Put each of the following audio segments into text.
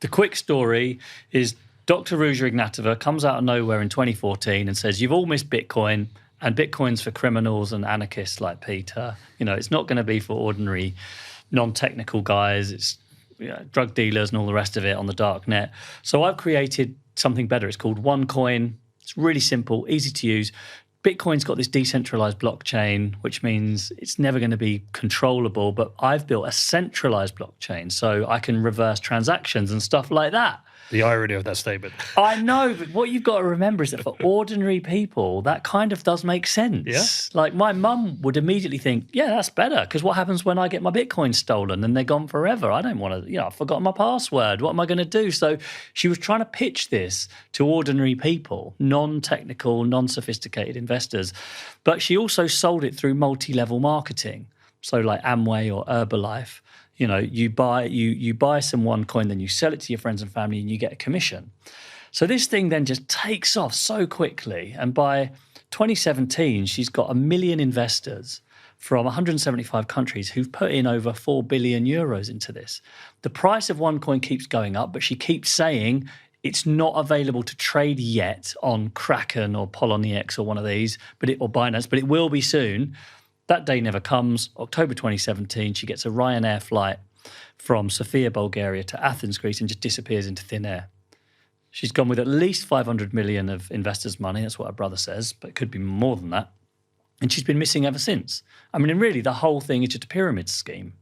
The quick story is Dr. Ruja Ignatova comes out of nowhere in 2014 and says, you've all missed Bitcoin, and Bitcoin's for criminals and anarchists like Peter. It's not going to be for ordinary, non-technical guys. It's drug dealers and all the rest of it on the dark net. So I've created something better. It's called OneCoin. It's really simple, easy to use. Bitcoin's got this decentralized blockchain, which means it's never going to be controllable, but I've built a centralized blockchain so I can reverse transactions and stuff like that. The irony of that statement. I know, but what you've got to remember is that for ordinary people, that kind of does make sense. Yeah. Like my mum would immediately think, yeah, that's better, because what happens when I get my Bitcoin stolen and they're gone forever? I don't want to, I've forgotten my password. What am I going to do? So she was trying to pitch this to ordinary people, non-technical, non-sophisticated investors. But she also sold it through multi-level marketing. So like Amway or Herbalife. You buy some OneCoin, then you sell it to your friends and family and you get a commission. So this thing then just takes off so quickly. And by 2017, she's got 1 million investors from 175 countries who've put in over 4 billion euros into this. The price of OneCoin keeps going up, but she keeps saying it's not available to trade yet on Kraken or Poloniex or one of these, or Binance, but it will be soon. That day never comes. October 2017, she gets a Ryanair flight from Sofia, Bulgaria to Athens, Greece, and just disappears into thin air. She's gone with at least 500 million of investors' money. That's what her brother says, but it could be more than that. And she's been missing ever since. I mean, and really, the whole thing is just a pyramid scheme.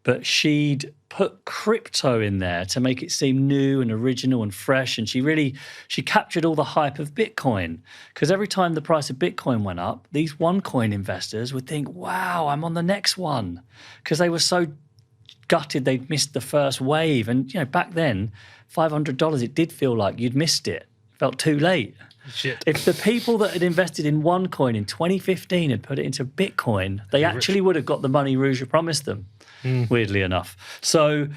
But she'd put crypto in there to make it seem new and original and fresh. And she captured all the hype of Bitcoin. Because every time the price of Bitcoin went up, these OneCoin investors would think, wow, I'm on the next one. Because they were so gutted they'd missed the first wave. And, back then, $500, it did feel like you'd missed it. Felt too late. Shit. If the people that had invested in OneCoin in 2015 had put it into Bitcoin, they actually would have got the money Ruja promised them. Weirdly enough. So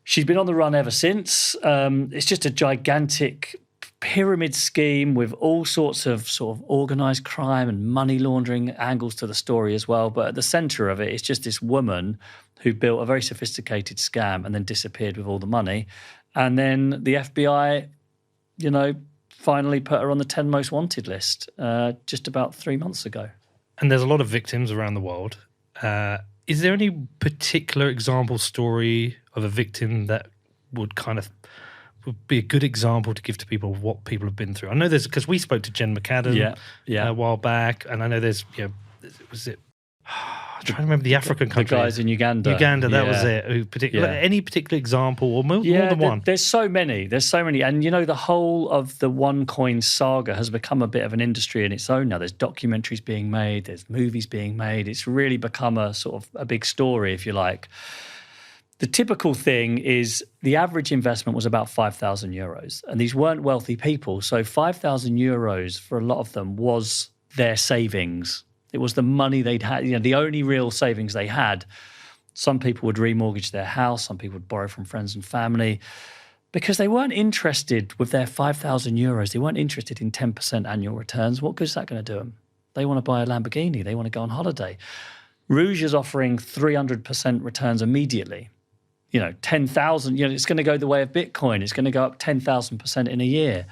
she's been on the run ever since. It's just a gigantic pyramid scheme with all sorts of sort of organized crime and money laundering angles to the story as well. But at the center of it, it's just this woman who built a very sophisticated scam and then disappeared with all the money. And then the FBI, finally put her on the 10 most wanted list just about 3 months ago. And there's a lot of victims around the world. Is there any particular example story of a victim that would be a good example to give to people of what people have been through? I know there's, because we spoke to Jen McAdam a while back, and I know there's, was it? I'm trying to remember the African country. The guys in Uganda. That was it. Any particular example or more than one? There's so many. And, the whole of the OneCoin saga has become a bit of an industry in its own now. There's documentaries being made. There's movies being made. It's really become a sort of a big story, if you like. The typical thing is the average investment was about 5,000 euros. And these weren't wealthy people. So 5,000 euros for a lot of them was their savings. It was the money they'd had, the only real savings they had. Some people would remortgage their house. Some people would borrow from friends and family because they weren't interested with their 5,000 euros. They weren't interested in 10% annual returns. What good is that going to do them? They want to buy a Lamborghini. They want to go on holiday. Ruja's offering 300% returns immediately. 10,000, it's going to go the way of Bitcoin. It's going to go up 10,000% in a year.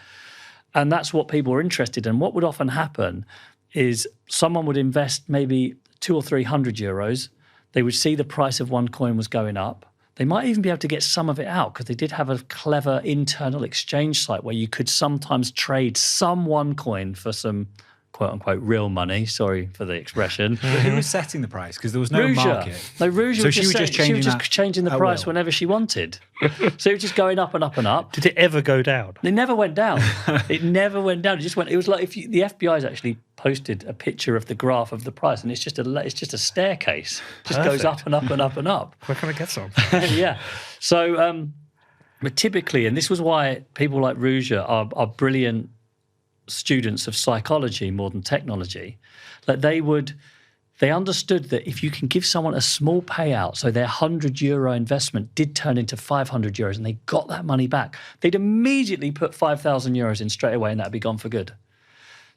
And that's what people are interested in. What would often happen is someone would invest maybe 200 or 300 euros. They would see the price of OneCoin was going up. They might even be able to get some of it out because they did have a clever internal exchange site where you could sometimes trade some OneCoin for some quote-unquote real money. Sorry for the expression. But who was setting the price? Because there was no market. No, Ruja so was she was just changing the price whenever she wanted. So it was just going up and up and up. Did it ever go down? It never went down. It never went down. It just went. It was like the FBI's actually posted a picture of the graph of the price, and it's just a staircase. It just goes up and up and up and up. Where can I get some? Yeah. So, but typically, and this was why people like Ruja are brilliant students of psychology more than technology. Like they understood that if you can give someone a small payout, so their €100 investment did turn into €500 and they got that money back, they'd immediately put €5,000 in straight away and that'd be gone for good.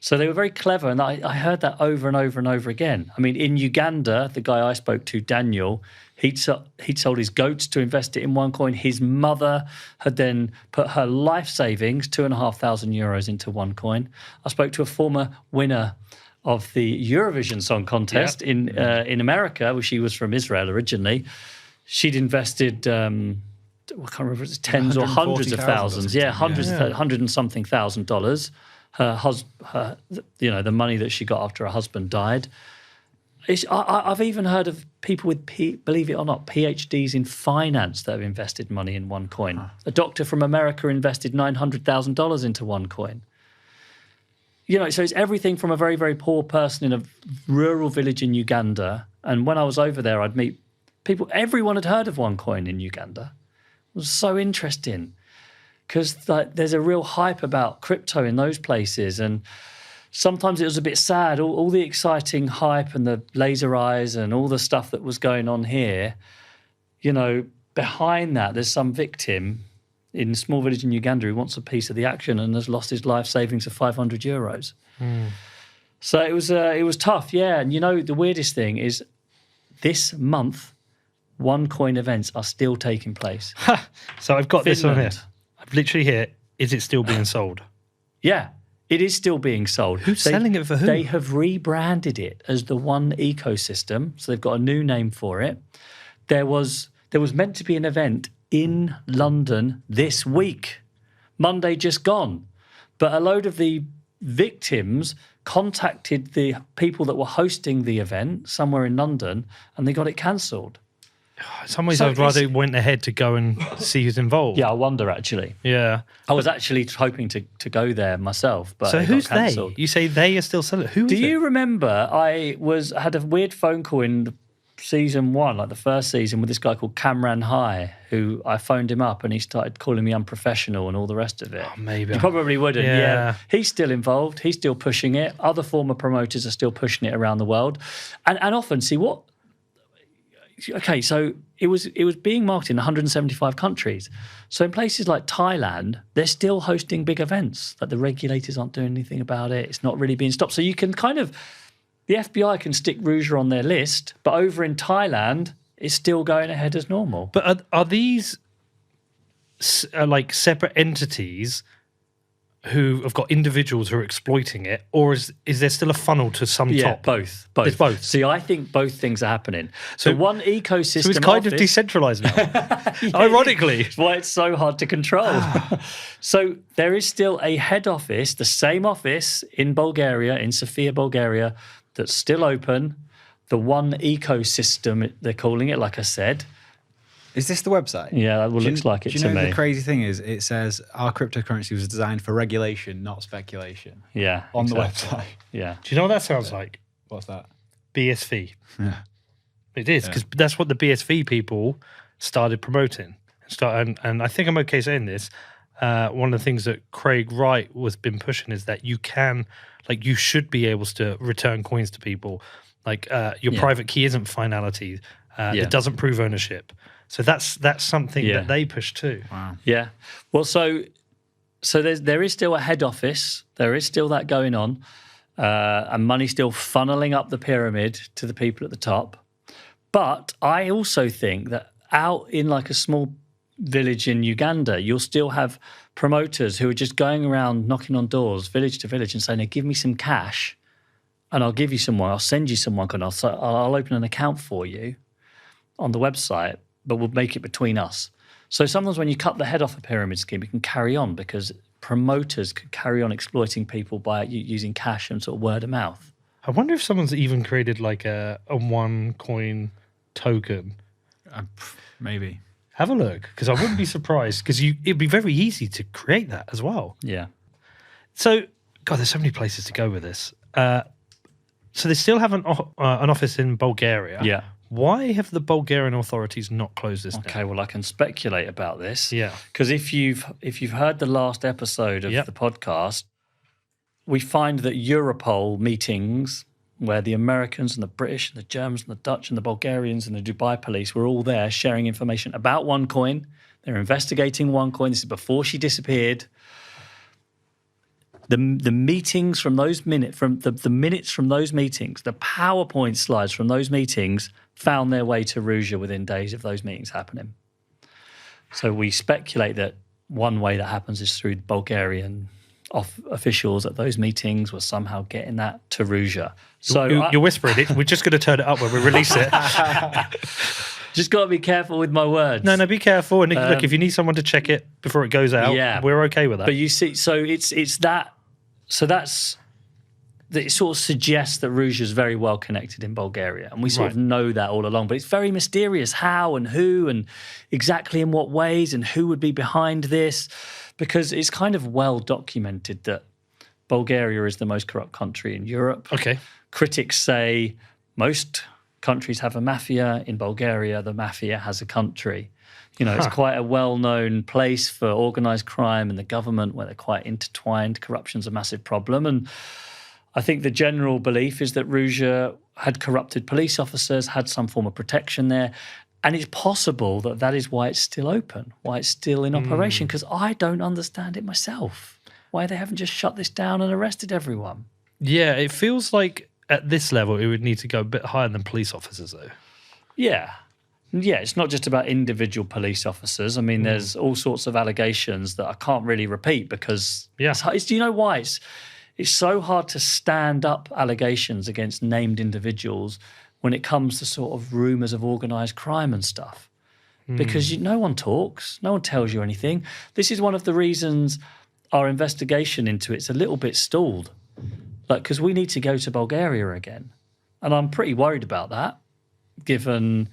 So they were very clever, and I heard that over and over and over again. I mean, in Uganda, the guy I spoke to, Daniel, he'd sold his goats to invest it in OneCoin. His mother had then put her life savings, 2,500 euros, into OneCoin. I spoke to a former winner of the Eurovision Song Contest in America, where she was from Israel originally. She'd invested, I can't remember, if it's tens or hundreds of thousands. Yeah, hundred and something $1,000. Her, the money that she got after her husband died. I've even heard of people with, believe it or not, PhDs in finance that have invested money in OneCoin. Huh. A doctor from America invested $900,000 into OneCoin. So it's everything from a very, very poor person in a rural village in Uganda. And when I was over there, I'd meet people. Everyone had heard of OneCoin in Uganda. It was so interesting because there's a real hype about crypto in those places. And sometimes it was a bit sad. All the exciting hype and the laser eyes and all the stuff that was going on here, behind that, there's some victim in a small village in Uganda who wants a piece of the action and has lost his life savings of 500 euros. So it was tough, yeah. And the weirdest thing is this month, OneCoin events are still taking place. So I've got Finland. This on here. I've literally here. Is it still being sold? Yeah, it is still being sold. Who's selling it for who? They have rebranded it as the One Ecosystem, so they've got a new name for it. There was meant to be an event in London this week, Monday just gone, but a load of the victims contacted the people that were hosting the event somewhere in London, and they got it cancelled. In some ways, I'd rather went ahead to go and see who's involved. Yeah, I wonder, actually. Yeah. I was actually hoping to go there myself, but so it who's got cancelled. they? You say they are still selling. Who is it? Do you remember I had a weird phone call in season 1, like the first season, with this guy called Cameron High, who I phoned him up and he started calling me unprofessional and all the rest of it. Oh, maybe. You probably wouldn't, Yeah. He's still involved. He's still pushing it. Other former promoters are still pushing it around the world. And often, see what... Okay, so it was being marketed in 175 countries. So in places like Thailand, they're still hosting big events. Like the regulators aren't doing anything about it. It's not really being stopped. So you can the FBI can stick Rouja on their list, but over in Thailand, it's still going ahead as normal. But are these like separate entities who have got individuals who are exploiting it, or is there still a funnel to some top? Both. It's both. See, I think both things are happening. So One Ecosystem. So it's kind of decentralized now. Ironically, that's why it's so hard to control. So there is still a head office, the same office in Bulgaria, in Sofia, Bulgaria, that's still open. The One Ecosystem, they're calling it, like I said. Is this the website? Yeah, that looks like it to me. Do you know the crazy thing is, it says our cryptocurrency was designed for regulation, not speculation. Yeah, on exactly. the website. Yeah. Do you know what that sounds like? What's that? BSV. Yeah. It is, because that's what the BSV people started promoting. And I think I'm okay saying this. One of the things that Craig Wright was been pushing is that you should be able to return coins to people. Like your private key isn't finality. It doesn't prove ownership. So that's something that they push too. Wow. Yeah. Well, so there is still a head office. There is still that going on, and money still funneling up the pyramid to the people at the top. But I also think that out in like a small village in Uganda, you'll still have promoters who are just going around knocking on doors, village to village, and saying, "Hey, give me some cash, and I'll give you some more. I'll send you some more, and I'll open an account for you on the website, but we'll make it between us." So sometimes when you cut the head off a pyramid scheme, it can carry on because promoters could carry on exploiting people by using cash and sort of word of mouth. I wonder if someone's even created like a OneCoin token. Maybe. Have a look, because I wouldn't be surprised, because it'd be very easy to create that as well. Yeah. So, God, there's so many places to go with this. So they still have an office in Bulgaria. Yeah. Why have the Bulgarian authorities not closed this down? Okay, well, I can speculate about this. Yeah. Because if you've heard the last episode of the podcast, we find that Europol meetings where the Americans and the British and the Germans and the Dutch and the Bulgarians and the Dubai police were all there sharing information about OneCoin. They're investigating OneCoin. This is before she disappeared. The meetings from those the minutes from those meetings, the PowerPoint slides from those meetings found their way to Ruja within days of those meetings happening. So we speculate that one way that happens is through Bulgarian officials at those meetings were somehow getting that to Ruja. So you're whispering it. We're just going to turn it up when we release it. Just got to be careful with my words. No, be careful. And look, if you need someone to check it before it goes out, we're okay with that. But you see, so it's that. So it sort of suggests that Ruja is very well connected in Bulgaria, and we sort of know that all along. But it's very mysterious how and who and exactly in what ways and who would be behind this, because it's kind of well documented that Bulgaria is the most corrupt country in Europe. Okay. Critics say most countries have a mafia. In Bulgaria, the mafia has a country. You know, it's quite a well-known place for organised crime and the government, where they're quite intertwined. Corruption's a massive problem. And I think the general belief is that Ruja had corrupted police officers, had some form of protection there. And it's possible that that is why it's still open, why it's still in operation, because I don't understand it myself, why they haven't just shut this down and arrested everyone. Yeah, it feels like at this level it would need to go a bit higher than police officers, though. Yeah. Yeah, it's not just about individual police officers. I mean, there's all sorts of allegations that I can't really repeat because do you know why? It's so hard to stand up allegations against named individuals when it comes to sort of rumours of organised crime and stuff, because no one talks, no one tells you anything. This is one of the reasons our investigation into it's a little bit stalled, because we need to go to Bulgaria again. And I'm pretty worried about that, given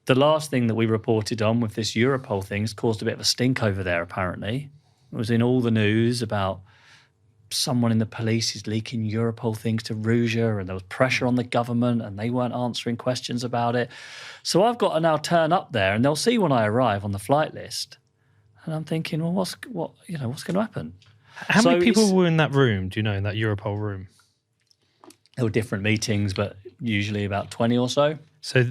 the last thing that we reported on with this Europol thing has caused a bit of a stink over there, apparently. It was in all the news about someone in the police is leaking Europol things to Ruja, and there was pressure on the government and they weren't answering questions about it. So I've got to now turn up there, and they'll see when I arrive on the flight list. And I'm thinking, well, what's going to happen? How many people were in that room, do you know, in that Europol room? There were different meetings, but usually about 20 or so. So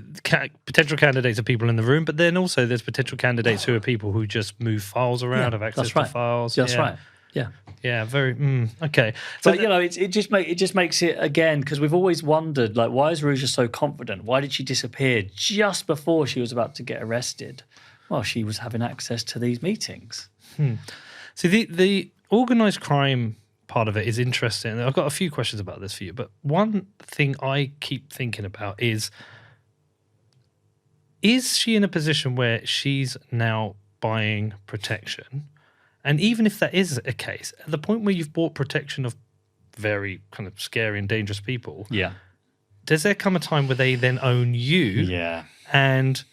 potential candidates are people in the room, but then also there's potential candidates who are people who just move files around, have access to files. That's right. Yeah. Yeah, very okay. But it just makes it again, because we've always wondered, like, why is Ruja so confident? Why did she disappear just before she was about to get arrested? Well, she was having access to these meetings. So the organised crime part of it is interesting. I've got a few questions about this for you, but one thing I keep thinking about is she in a position where she's now buying protection? And even if that is a case, at the point where you've bought protection of very kind of scary and dangerous people, does there come a time where they then own you? Yeah. And,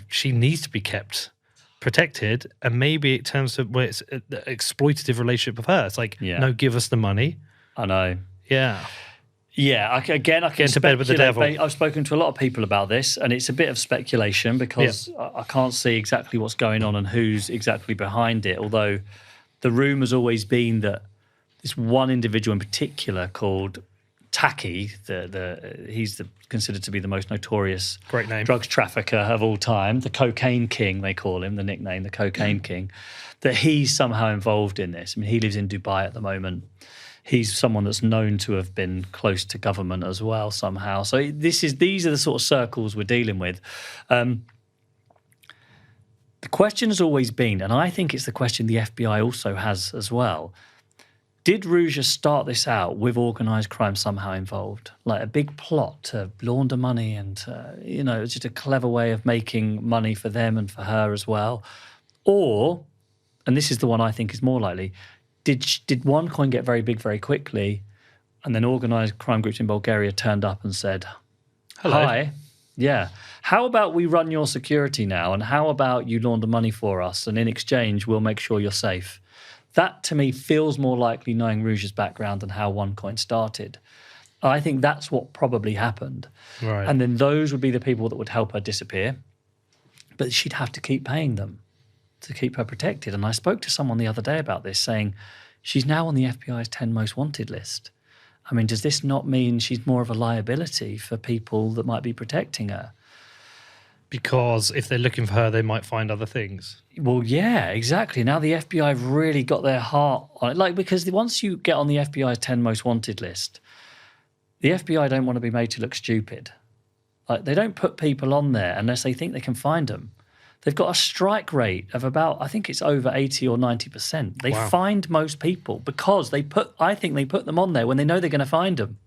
she needs to be kept protected, and maybe it turns to where it's an exploitative relationship with her. It's like, no, give us the money. I know. Yeah. Yeah, I can get into bed with the devil. I've spoken to a lot of people about this, and it's a bit of speculation because I can't see exactly what's going on and who's exactly behind it, although the rumour's always been that this one individual in particular called Taki, he's considered to be the most notorious drugs trafficker of all time, the Cocaine King, they call him, the nickname, the Cocaine King, that he's somehow involved in this. I mean, he lives in Dubai at the moment. He's someone that's known to have been close to government as well somehow. So these are the sort of circles we're dealing with. The question has always been, and I think it's the question the FBI also has as well, did Ruja start this out with organised crime somehow involved? Like a big plot to launder money and, it's just a clever way of making money for them and for her as well? Or, and this is the one I think is more likely, did OneCoin get very big very quickly, and then organised crime groups in Bulgaria turned up and said, hello. Hi, yeah, how about we run your security now, and how about you launder money for us, and in exchange we'll make sure you're safe? That to me feels more likely, knowing Ruja's background and how OneCoin started. I think that's what probably happened. Right. And then those would be the people that would help her disappear, but she'd have to keep paying them to keep her protected. And I spoke to someone the other day about this, saying she's now on the FBI's 10 most wanted list. I mean, does this not mean she's more of a liability for people that might be protecting her? Because if they're looking for her, they might find other things. Well, yeah, exactly. Now the FBI have really got their heart on it. Like, because once you get on the FBI 10 most wanted list, the FBI don't want to be made to look stupid. Like, they don't put people on there unless they think they can find them. They've got a strike rate of about, I think it's over 80 or 90%. They Wow. find most people because I think they put them on there when they know they're going to find them.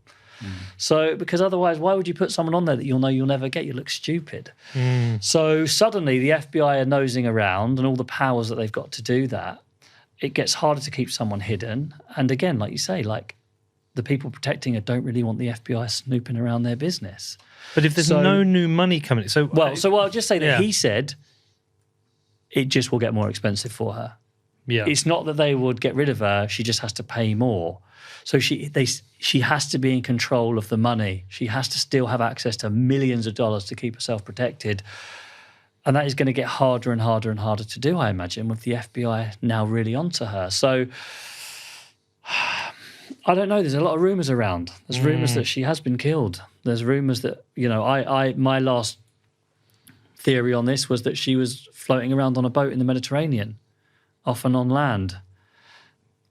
So, because otherwise, why would you put someone on there that you'll know you'll never get? You look stupid. So suddenly the FBI are nosing around and all the powers that they've got to do that. It gets harder to keep someone hidden. And again, like you say, like the people protecting her don't really want the FBI snooping around their business. But if there's no new money coming, so I'll just say that Yeah. he said it just will get more expensive for her. yeah, It's not that they would get rid of her; she just has to pay more. So she has to be in control of the money. She has to still have access to millions of dollars to keep herself protected, and that is going to get harder and harder and harder to do, I imagine, with the FBI now really onto her. So I don't know. There's a lot of rumours around. There's rumours that she has been killed. There's rumours that, you know, my last theory on this was that she was floating around on a boat in the Mediterranean, off and on land.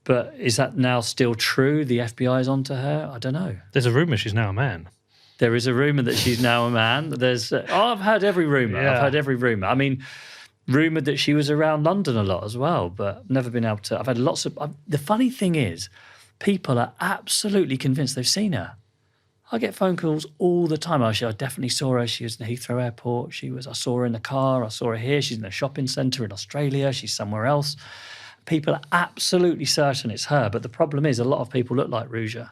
But is that now still true? The FBI is onto her? I don't know. there's a rumor she's now a man. There is a rumour that she's now a man. I've heard every rumour. Yeah. I've heard every rumour. I mean, rumoured that she was around London a lot as well, but never been able to. I've had lots of. The funny thing is, people are absolutely convinced they've seen her. I get phone calls all the time. I definitely saw her. She was in the Heathrow Airport. I saw her in the car. I saw her here. She's in a shopping centre in Australia. She's somewhere else. People are absolutely certain it's her. But the problem is a lot of people look like Ruja.